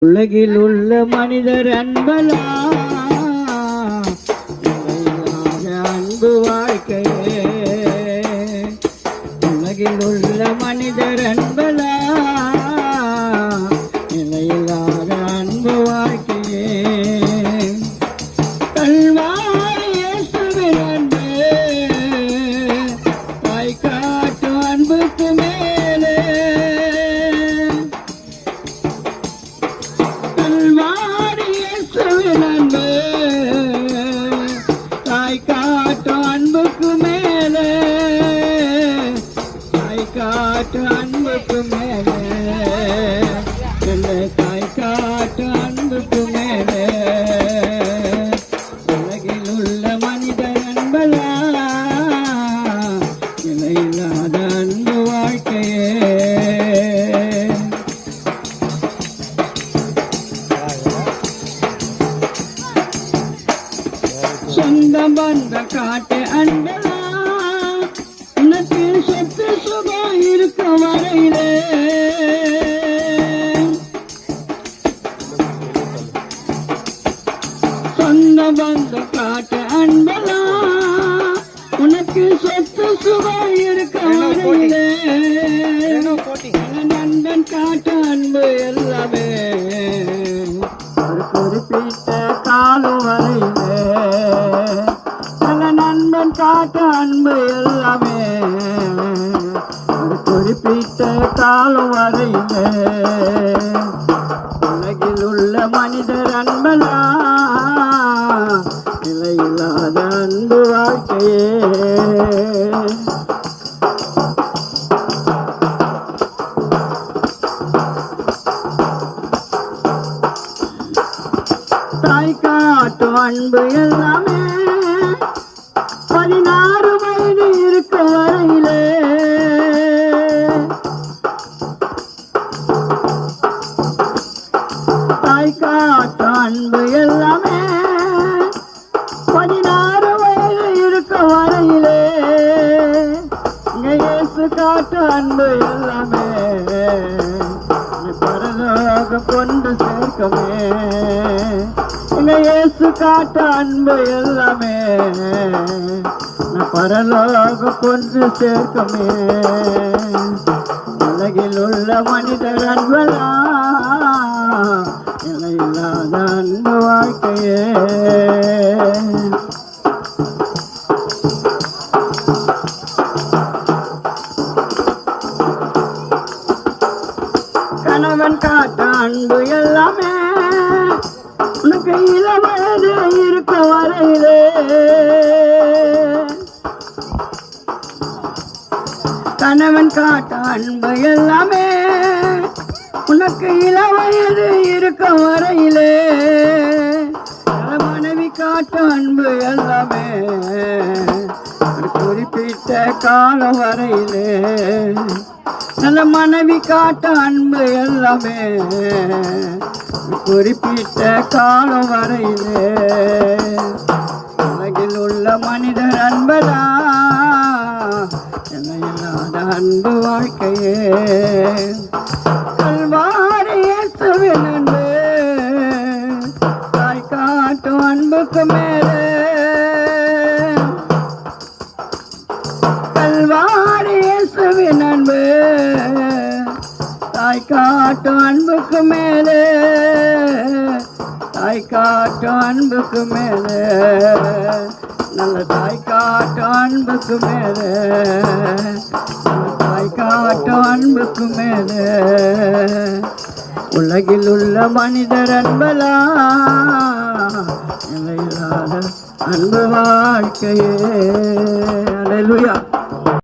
உலகில் உள்ள மனிதர் அன்பலா அன்பு வாழ்க்கையே. உலகில் உள்ள மனிதர் அன்பலா நிலையில்லாத அன்பு வாழ்க்கையே. கல்வாரி இயேசுவின் அன்பு தாய் காட்டும் அன்புக்கு மேலே. கல்வாரி இயேசுவின் அன்பு தாய் காட்டும் அன்புக்கு மேலே. தாய் காட்டும் அன்புக்கு மேலே. தாய் காட்டும் அன்புக்கு மேலே. உலகில் உள்ள மனிதர் அன்பலா நிலையில்லாத அன்பு வாழ்க்கையே. சொந்தம் வந்த காட்டு அன்பலா உனக்கு சொத்து சுகம் இருக்க வரையிலே. சொந்தம் வந்த காட்டு அன்பலா உனக்கு சொத்து சுகம் இருக்க வரையிலே. நண்பன் காட்டு அன்பு எல்லாமே ஒரு குறிப்பிட்ட காலம் வரையிலே. நண்பன் காட்டு அன்பு எல்லாமே ஒரு குறிப்பிட்ட காலம் வரையிலே. உலகில் உள்ள மனிதர் அன்பலா நிலையில்லாத அன்பு வாழ்க்கையே. தாய் காட்டும் அன்பு எல்லாமே 16 வயது இருக்க வரையிலே. தாய் காட்டும் அன்பு எல்லாமே 16 வயது இருக்க வரையிலே. இயேசு காட்டும் அன்பு எல்லாமே பரலோகம் கொண்டு சேர்க்கமே. இயேசு காட்ட அன்பு எல்லாமே பரலோகம் கொண்டு சேர்க்கமே. உலகில் உள்ள மனிதர் அன்பலா நிலையில்லாத அன்பு வாழ்க்கையே. கணவன் காட்ட அன்பு எல்லாமே உனக்கு இளவயது இருக்க வரையிலே. கணவன் காட்ட அன்பு எல்லாமே உனக்கு இளவயது இருக்க வரையிலே. மனைவி காட்ட அன்பு எல்லாமே ஒரு குறிப்பிட்ட காலம் வரையிலே. நல்ல மனைவி காட்ட அன்பு எல்லாமே குறிப்பிட்ட காலம் வரையிலே. உலகில் உள்ள மனிதர் அன்பலா நிலையில்லாத அன்பு வாழ்க்கையே. கல்வாரி இயேசுவின் அன்பு தாய் காட்டும் அன்புக்கு மேலே. கல்வாரி இயேசுவின் அன்பு தாய் காட்டும் அன்புக்கு மேலே. தாய் காட்டும் அன்புக்கு மேலே. நல்ல தாய் காட்டும் அன்புக்கு மேலே. தாய் காட்டும் அன்புக்கு மேலே. உலகில் உள்ள மனிதர் அன்பலா நிலையில்லாத அன்பு வாழ்க்கையே. அல்லேலூயா.